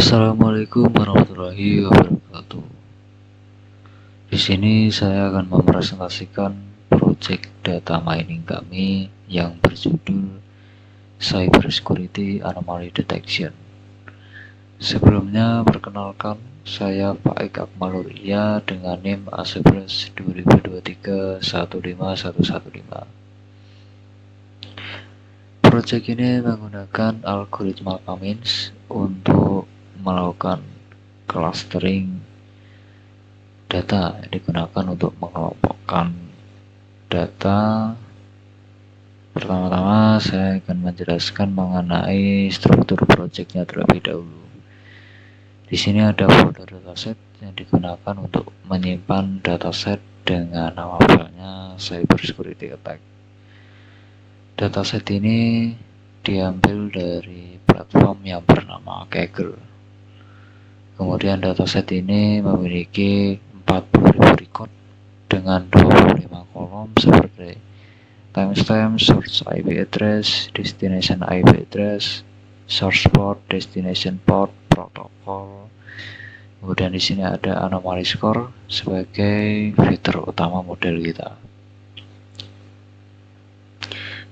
Assalamualaikum warahmatullahi wabarakatuh. Di sini saya akan mempresentasikan proyek data mining kami yang berjudul Cybersecurity Anomaly Detection. Sebelumnya, perkenalkan, saya Pak Eka Akmaluria dengan NIM A11 2023-15115. Proyek ini menggunakan algoritma Cummins untuk melakukan clustering data yang digunakan untuk mengelompokkan data. Pertama-tama saya akan menjelaskan mengenai struktur proyeknya terlebih dahulu. Di sini ada folder dataset yang digunakan untuk menyimpan dataset dengan nama filenya Cybersecurity Attack. Dataset ini diambil dari platform yang bernama Kaggle. Kemudian dataset ini memiliki 40.000 record dengan 25 kolom seperti timestamp, source IP address, destination IP address, source port, destination port, protokol. Kemudian di sini ada anomaly score sebagai fitur utama model kita.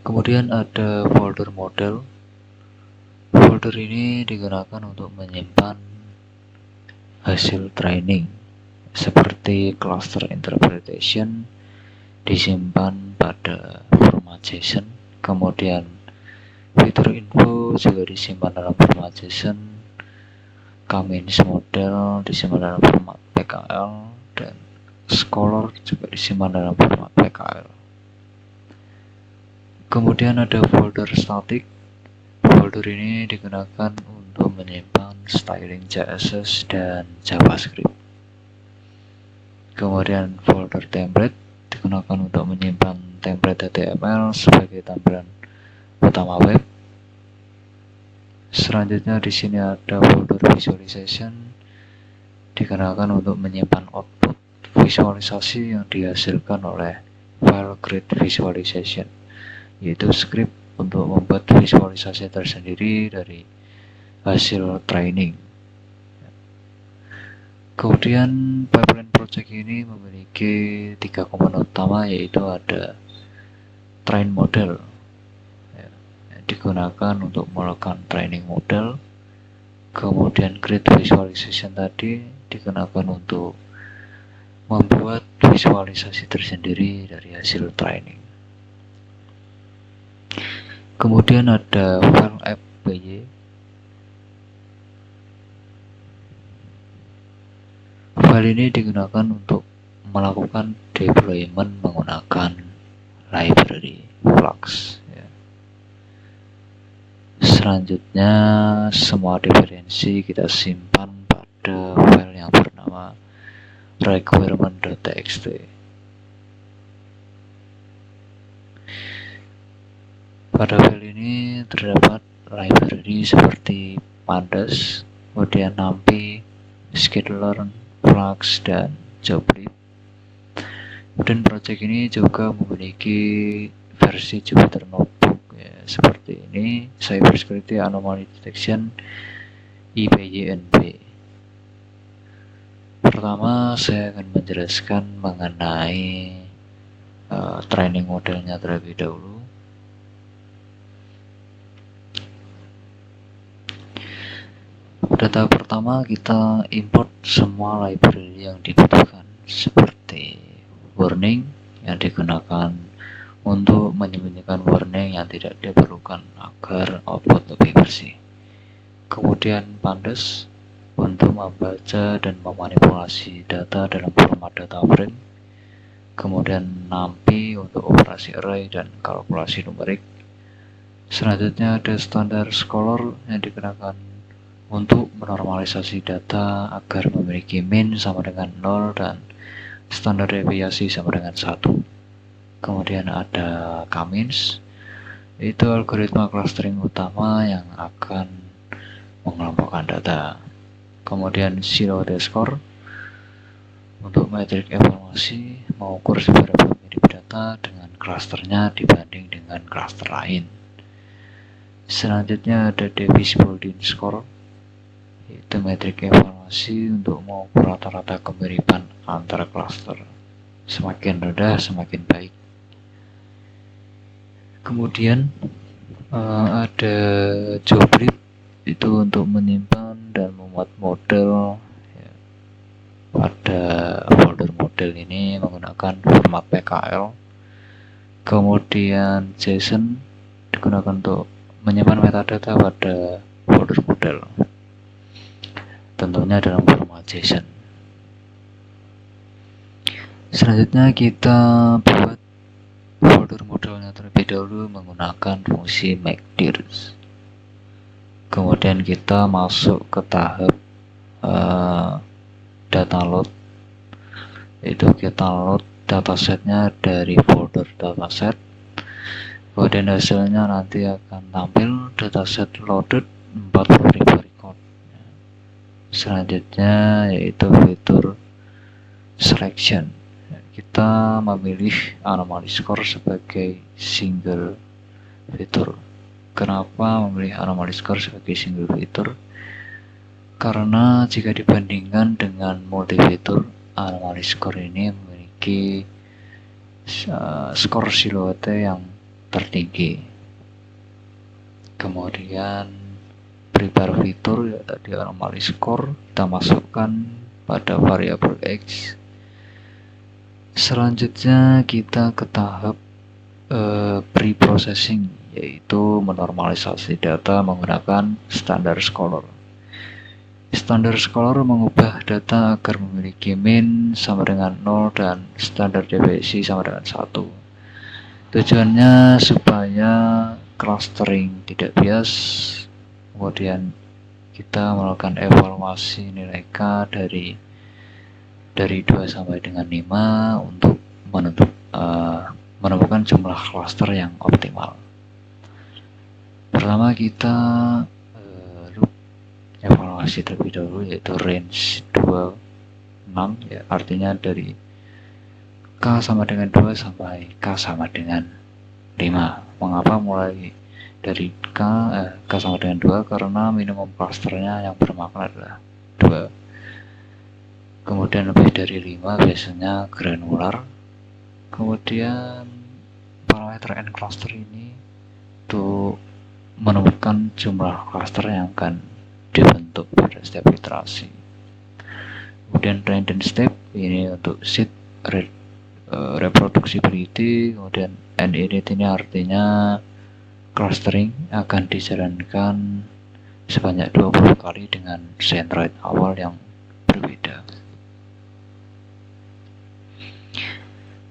Kemudian ada folder model. Folder ini digunakan untuk menyimpan hasil training seperti cluster interpretation disimpan pada format JSON, kemudian fitur info juga disimpan dalam format JSON, Cummins model disimpan dalam format PKL, dan Scholar juga disimpan dalam format PKL. Kemudian ada folder static. Folder ini digunakan untuk menyimpan styling CSS dan JavaScript. Kemudian folder template digunakan untuk menyimpan template HTML sebagai tampilan utama web. Selanjutnya di sini ada folder visualization digunakan untuk menyimpan output visualisasi yang dihasilkan oleh file grid visualization, yaitu script untuk membuat visualisasi tersendiri dari hasil training. Kemudian pipeline project ini memiliki 3 komponen utama, yaitu ada train model yang digunakan untuk melakukan training model, kemudian grid visualization tadi digunakan untuk membuat visualisasi tersendiri dari hasil training. Kemudian ada file fpy. File ini digunakan untuk melakukan deployment menggunakan library Flux. Selanjutnya, semua referensi kita simpan pada file yang bernama requirement.txt. Pada file ini terdapat library seperti pandas, kemudian NumPy, Skitlearn, Flux, dan Joblib. Kemudian proyek ini juga memiliki versi Jupyter Notebook seperti ini, Cybersecurity Anomaly Detection IPYNB. Pertama, saya akan menjelaskan mengenai training modelnya terlebih dahulu. Pada tahap pertama, kita import semua library yang dibutuhkan, seperti warning yang digunakan untuk menyembunyikan warning yang tidak diperlukan agar output lebih bersih. Kemudian pandas untuk membaca dan memanipulasi data dalam format data frame. Kemudian NumPy untuk operasi array dan kalkulasi numerik. Selanjutnya ada standar Scholar yang digunakan untuk menormalisasi data agar memiliki min sama dengan 0 dan standar deviasi sama dengan 1. Kemudian ada Cummins, itu algoritma clustering utama yang akan mengelompokkan data. Kemudian Zero Score untuk metrik evaluasi mengukur seberapa mirip data dengan klasternya dibanding dengan klaster lain. Selanjutnya ada Davis Baldwin Score yaitu metrik evaluasi untuk mengukur rata-rata kemiripan antara klaster. Semakin rendah semakin baik. Kemudian ada joblib, itu untuk menyimpan dan memuat model ya. Pada folder model ini menggunakan format PKL. Kemudian JSON digunakan untuk menyimpan metadata pada folder model, tentunya dalam format JSON. Selanjutnya kita buat folder modelnya terlebih dahulu menggunakan fungsi makedir. Kemudian kita masuk ke tahap data load, itu kita load datasetnya dari folder dataset. Kemudian hasilnya nanti akan tampil dataset loaded 40.000 record. Selanjutnya yaitu fitur selection. Kita memilih anomaly score sebagai single fitur. Kenapa memilih anomaly score sebagai single fitur? Karena jika dibandingkan dengan multi fitur, anomaly score ini memiliki skor siluete yang tertinggi. Kemudian prepare fitur, ya tadi anomaly score kita masukkan pada variabel X. Selanjutnya kita ke tahap pre-processing, yaitu menormalisasi data menggunakan standard scholar. Standard scholar mengubah data agar memiliki mean sama dengan 0 dan standar deviasi sama dengan 1. Tujuannya supaya clustering tidak bias. Kemudian kita melakukan evaluasi nilai K dari 2 sampai dengan 5 untuk menemukan jumlah cluster yang optimal. Pertama kita loop evaluasi terlebih dahulu, yaitu range 26 ya, artinya dari K sama dengan 2 sampai K sama dengan 5. Mengapa mulai dari K sama dengan 2? Karena minimum clusternya yang bermakna adalah 2. Kemudian lebih dari 5 biasanya granular. Kemudian parameter n cluster ini untuk menemukan jumlah cluster yang akan dibentuk pada setiap iterasi. Kemudian random step ini untuk seed reproducibility. Kemudian n-init ini artinya clustering akan dijalankan sebanyak 20 kali dengan centroid awal yang berbeda.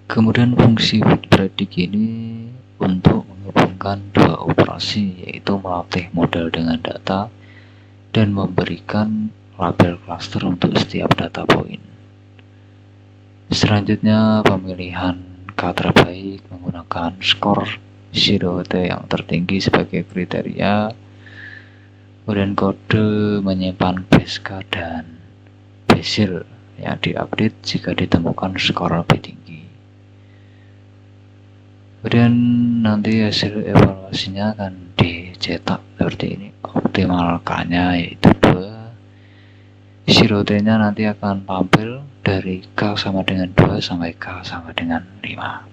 Kemudian fungsi fit predict ini untuk menghubungkan dua operasi, yaitu melatih model dengan data dan memberikan label cluster untuk setiap data point. Selanjutnya pemilihan K terbaik menggunakan skor siluete yang tertinggi sebagai kriteria. Kemudian kode menyimpan base K dan basil yang diupdate jika ditemukan skor lebih tinggi. Kemudian nanti hasil evaluasinya akan dicetak seperti ini. Optimal K-nya yaitu 2. Siluetenya nanti akan tampil dari K sama dengan 2 sampai K sama dengan 5.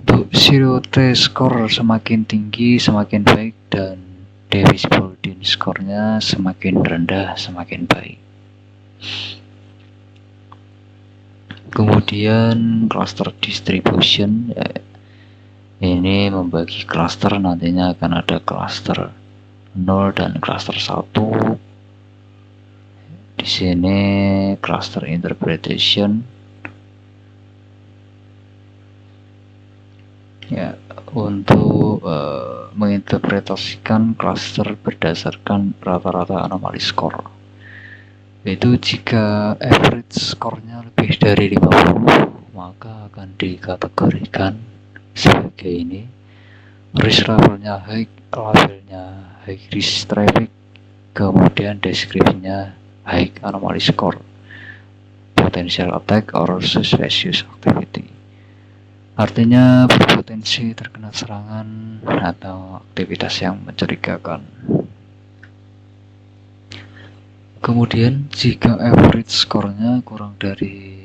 Untuk siluete skor semakin tinggi semakin baik, dan divisible din skornya semakin rendah semakin baik. Kemudian cluster distribution, ini membagi cluster, nantinya akan ada cluster 0 dan cluster 1. Di sini cluster interpretation ya, untuk menginterpretasikan cluster berdasarkan rata-rata anomali score. Yaitu jika average skornya lebih dari 50, maka akan dikategorikan sebagai ini. Risk levelnya high, labelnya high risk traffic, kemudian deskripsinya high anomaly score, potential attack or suspicious activity. Artinya berpotensi terkena serangan atau aktivitas yang mencurigakan. Kemudian jika average skornya kurang dari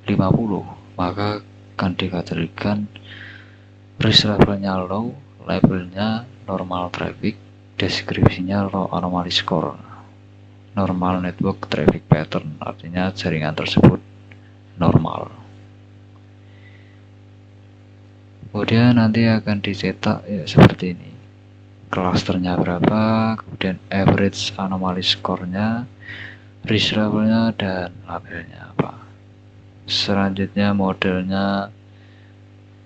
50, maka akan dikategorikan risk levelnya low, labelnya normal traffic, deskripsinya low anomaly score, normal network traffic pattern, artinya jaringan tersebut normal. Kemudian nanti akan dicetak ya seperti ini, klasternya berapa, kemudian average anomaly score-nya, risk levelnya, dan labelnya apa. Selanjutnya modelnya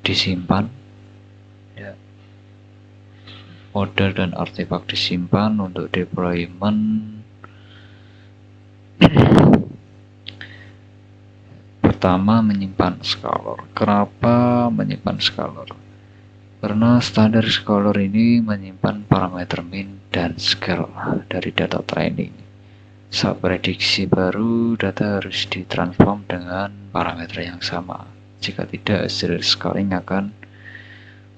disimpan ya, model dan artefak disimpan untuk deployment. Pertama, menyimpan scalar. Kenapa menyimpan scalar? Karena standar scalar ini menyimpan parameter min dan scale dari data training. Saat prediksi baru, data harus ditransform dengan parameter yang sama. Jika tidak, hasil scaling akan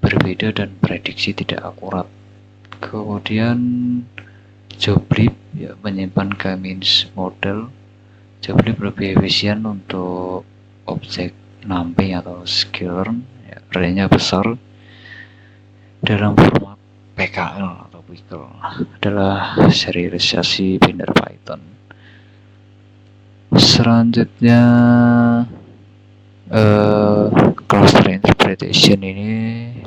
berbeda dan prediksi tidak akurat. Kemudian joblib ya, menyimpan k-means model. Joblib lebih efisien untuk objek numping atau sklearn ya, arraynya besar dalam format PKL atau Pickle adalah serialisasi binder Python. Selanjutnya cluster interpretation ini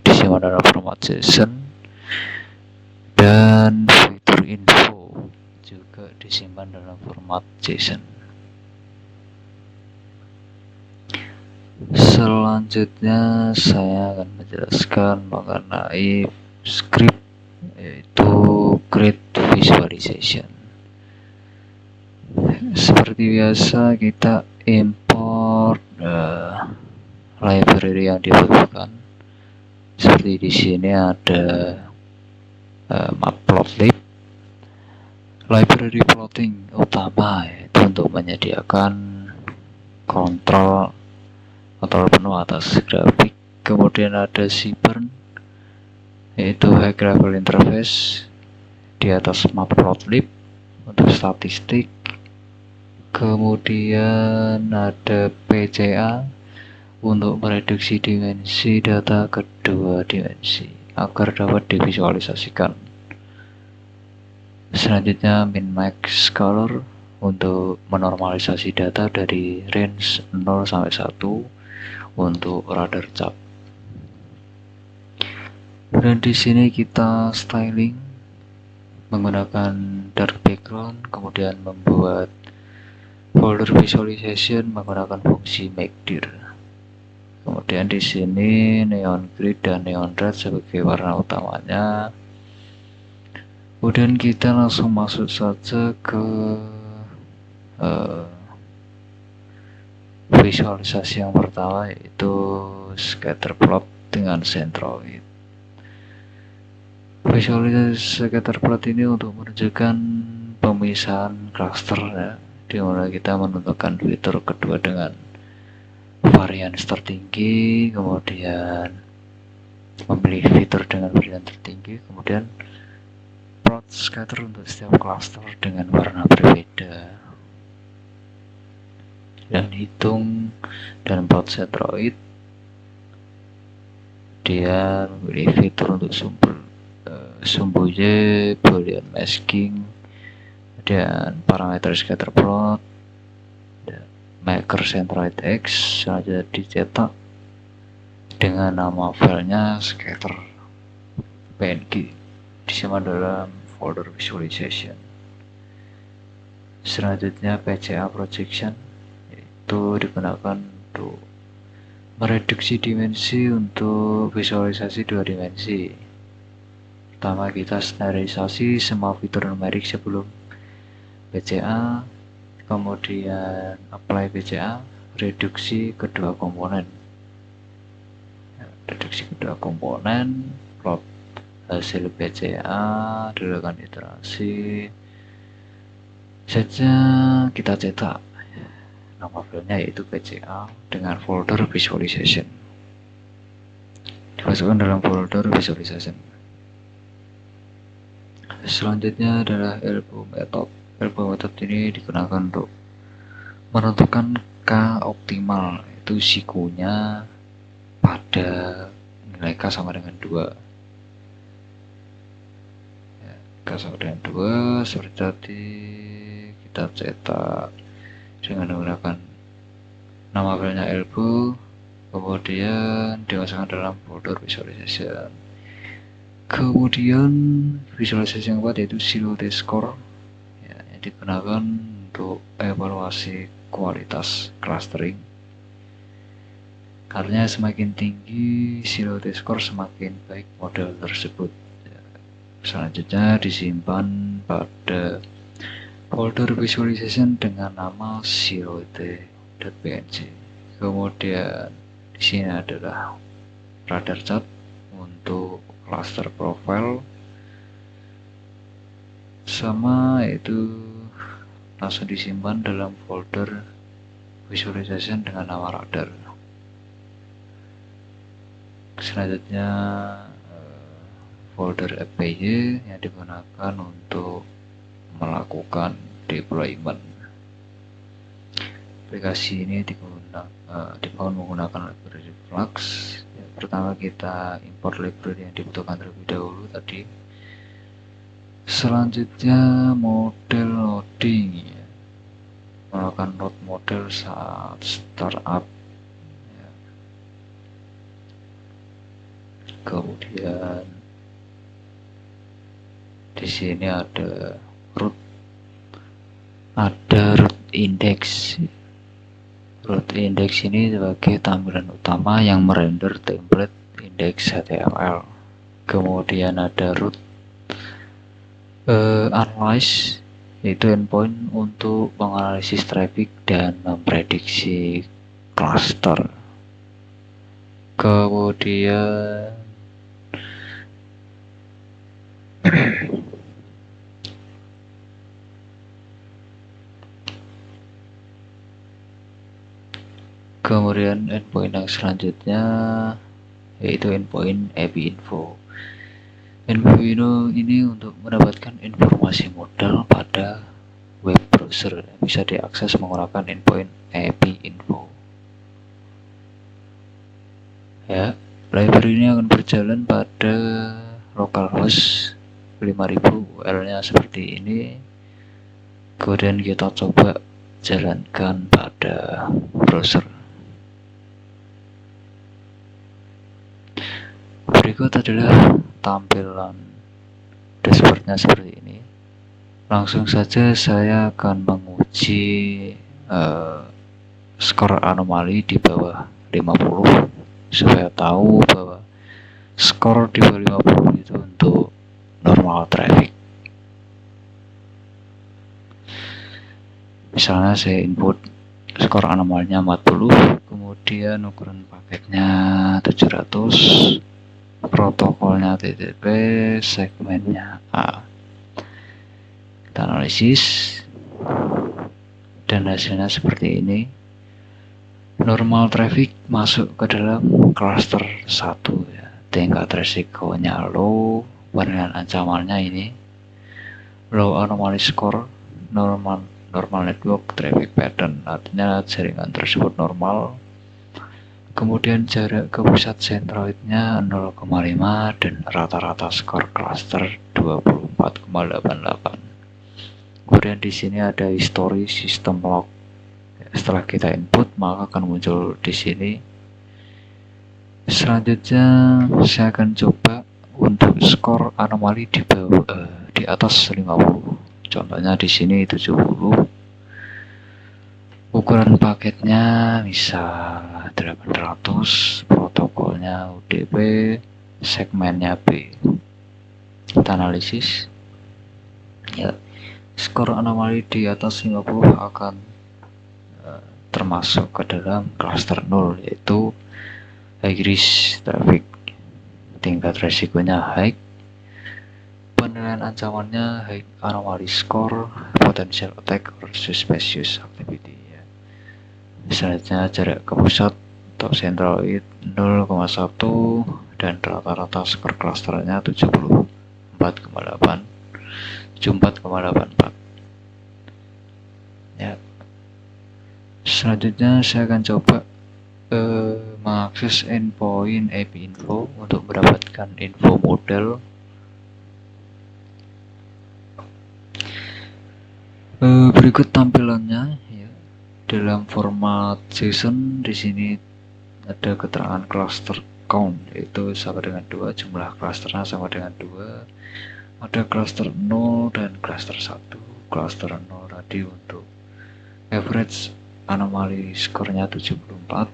disimpan dalam format JSON, dan fitur info juga disimpan dalam format JSON. Selanjutnya saya akan menjelaskan mengenai script, yaitu grid visualization. Seperti biasa kita import library yang dibutuhkan. Seperti di sini ada matplotlib, library plotting utama, yaitu untuk menyediakan kontrol penuh atas grafik. Kemudian ada cburn, yaitu high level interface di atas matplotlib untuk statistik. Kemudian ada PCA untuk mereduksi dimensi data ke 2 dimensi agar dapat divisualisasikan. Selanjutnya min-max scalar untuk menormalisasi data dari range 0 sampai 1 untuk radar cap. Dan di sini kita styling menggunakan dark background, kemudian membuat folder visualization menggunakan fungsi makedir. Kemudian di sini neon grid dan neon red sebagai warna utamanya. Kemudian kita langsung masuk saja ke visualisasi yang pertama, yaitu scatter plot dengan centroid. Visualisasi scatter plot ini untuk menunjukkan pemisahan cluster ya, di mana kita menentukan fitur kedua dengan varians tertinggi, kemudian memilih fitur dengan varian tertinggi, kemudian plot scatter untuk setiap cluster dengan warna berbeda, dan hitung dan plot centroid. Dia memilih fitur untuk sumbu Y, boolean masking, dan parameter scatter plot, maker centroid X. Selanjutnya dicetak dengan nama filenya scatter png, disimpan dalam folder visualization. Selanjutnya PCA projection, yaitu digunakan untuk mereduksi dimensi untuk visualisasi 2 dimensi. Pertama, kita standarisasi semua fitur numerik sebelum PCA, kemudian apply PCA, reduksi kedua komponen. Reduksi kedua komponen, plot hasil PCA, dilakukan iterasi. Saja kita cetak nama filenya yaitu PCA dengan folder visualization. Dimasukkan dalam folder visualization. Selanjutnya adalah elbow method. Elbow method ini digunakan untuk menentukan K optimal, itu sikunya pada nilai K sama dengan 2. Ya, K sama dengan 2 seperti tadi kita cetak dengan menggunakan nama filenya elbow, kemudian dimasukkan dalam folder visualization. Kemudian visualisasi yang keempat yaitu silhouette score, ya, yang digunakan untuk evaluasi kualitas clustering. Karena semakin tinggi silhouette score, semakin baik model tersebut. Selanjutnya disimpan pada folder visualization dengan nama silhouette.png. Kemudian di sini adalah radar chart untuk cluster profile, sama itu langsung disimpan dalam folder visualization dengan nama radar. Selanjutnya folder FPY yang digunakan untuk melakukan deployment. Aplikasi ini dibangun menggunakan library Flux. Pertama kita import library yang dibutuhkan terlebih dahulu tadi. Selanjutnya model loading, ya. Melakukan load model saat startup, ya. Kemudian di sini ada root index. Root index ini sebagai tampilan utama yang merender template index HTML. Kemudian ada root analyze, yaitu endpoint untuk menganalisis traffic dan memprediksi cluster. Kemudian endpoint yang selanjutnya yaitu endpoint API info. API info ini untuk mendapatkan informasi modal pada web browser, bisa diakses menggunakan endpoint API info. Ya, library ini akan berjalan pada localhost 5000, URL-nya seperti ini. Kemudian kita coba jalankan pada browser. Berikut adalah tampilan dashboardnya seperti ini. Langsung saja saya akan menguji skor anomali di bawah 50 supaya tahu bahwa skor di bawah 50 itu untuk normal traffic. Misalnya saya input skor anomalinya 40, kemudian ukuran paketnya 700, protokolnya TCP, segmennya A. Kita analisis dan hasilnya seperti ini. Normal traffic masuk ke dalam cluster 1, ya. Tingkat resikonya low, penilaian ancamannya ini low anomaly score, normal network traffic pattern, artinya jaringan tersebut normal. Kemudian jarak ke pusat centroidnya 0,5 dan rata-rata skor cluster 24,88. Kemudian di sini ada history system log. Setelah kita input maka akan muncul di sini. Selanjutnya saya akan coba untuk skor anomali di atas 50. Contohnya di sini 70. Ukuran paketnya misal 800, protokolnya UDP, segmennya B. Kita analisis. Ya, skor anomali di atas 50 akan termasuk ke dalam cluster 0, yaitu high risk traffic. Tingkat resikonya high, penilaian ancamannya high anomaly score, potential attack or suspicious activity. Selanjutnya jarak ke pusat atau centroid 0,1 dan rata-rata skor clusternya 74,84. Ya, selanjutnya saya akan coba mengakses endpoint API Info untuk mendapatkan info model. Berikut tampilannya ya. Dalam format JSON di sini ada keterangan cluster count, yaitu sama dengan 2, jumlah clusternya sama dengan 2. Ada cluster 0 dan cluster 1. Cluster 0 tadi untuk average anomaly skornya 74.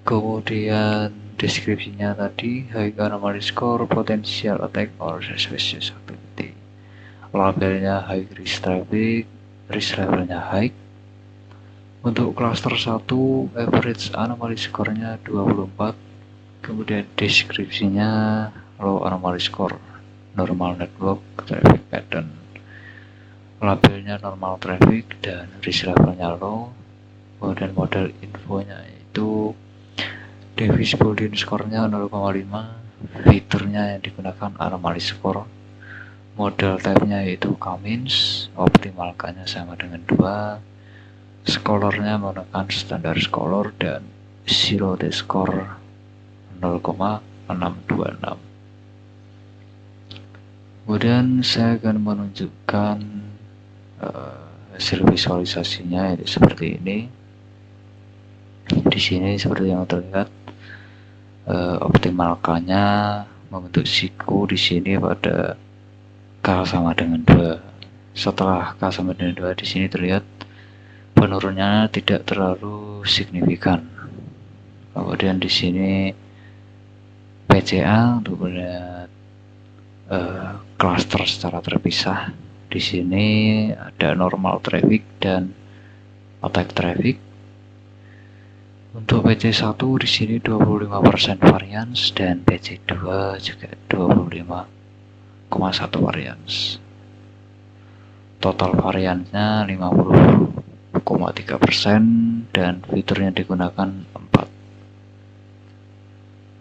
Kemudian deskripsinya tadi high anomaly score, potential attack or suspicious activity. Labelnya high risk traffic, risk levelnya high. Untuk cluster 1 average anomaly skornya 24. Kemudian deskripsinya low anomaly score, normal network traffic pattern. Labelnya normal traffic dan risk levelnya low. Kemudian model infonya itu Davis Boolean skornya 0,5, fiturnya yang digunakan anomaly score, model type-nya yaitu Cummins, optimalkannya sama dengan 2, scholarnya menggunakan standar scholar dan zero day score 0,626. Kemudian saya akan menunjukkan hasil visualisasinya, yaitu seperti ini. Di sini seperti yang terlihat, optimalkannya membentuk siku di sini pada K sama dengan 2. Setelah K sama dengan 2 di sini terlihat penurunannya tidak terlalu signifikan. Kemudian di sini PCA untuk melihat cluster secara terpisah. Di sini ada normal traffic dan attack traffic. Untuk PC1 di sini 25% variance dan PC2 juga 25,1 variance. Total variance-nya 50,3% dan fitur yang digunakan 4.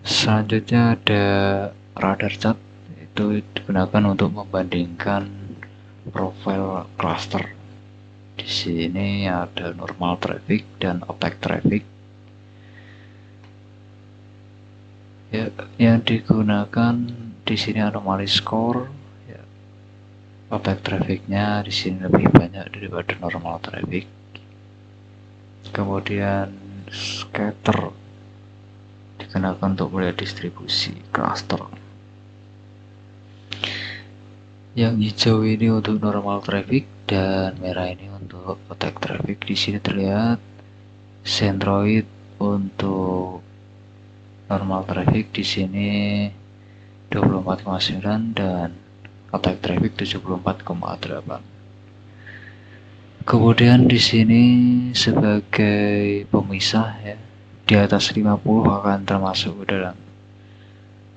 Selanjutnya ada radar chart, itu digunakan untuk membandingkan profil cluster. Di sini ada normal traffic dan attack traffic. Ya, yang digunakan di sini anomaly score. Ya, attack trafficnya di sini lebih banyak daripada normal traffic. Kemudian scatter digunakan untuk melihat distribusi cluster. Yang hijau ini untuk normal traffic dan merah ini untuk attack traffic. Di sini terlihat centroid untuk normal traffic di sini 24,9 dan attack traffic 74,8. Kemudian di sini sebagai pemisah ya, di atas 50 akan termasuk dalam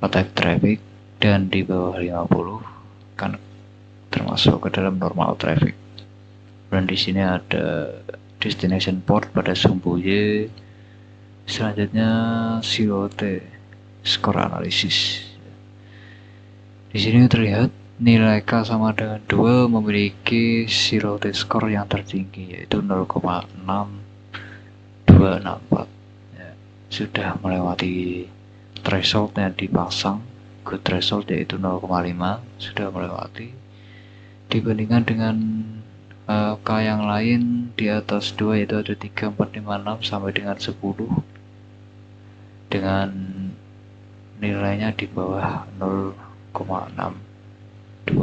attack traffic dan di bawah 50 kan termasuk ke dalam normal traffic. Dan di sini ada destination port pada sumbu Y. Selanjutnya COT score analysis. Di sini terlihat nilai K sama dengan 2 memiliki zero day score yang tertinggi, yaitu 0,6264. Ya, sudah melewati threshold yang dipasang, good threshold yaitu 0,5, sudah melewati. Dibandingkan dengan K yang lain di atas 2 yaitu ada 3, 4, 5, 6 sampai dengan 10 dengan nilainya di bawah 0,6264.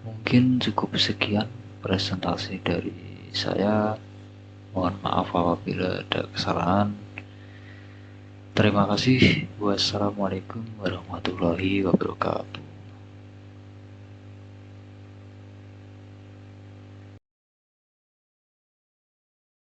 Mungkin cukup sekian presentasi dari saya. Mohon maaf apabila ada kesalahan. Terima kasih. Wassalamualaikum warahmatullahi wabarakatuh.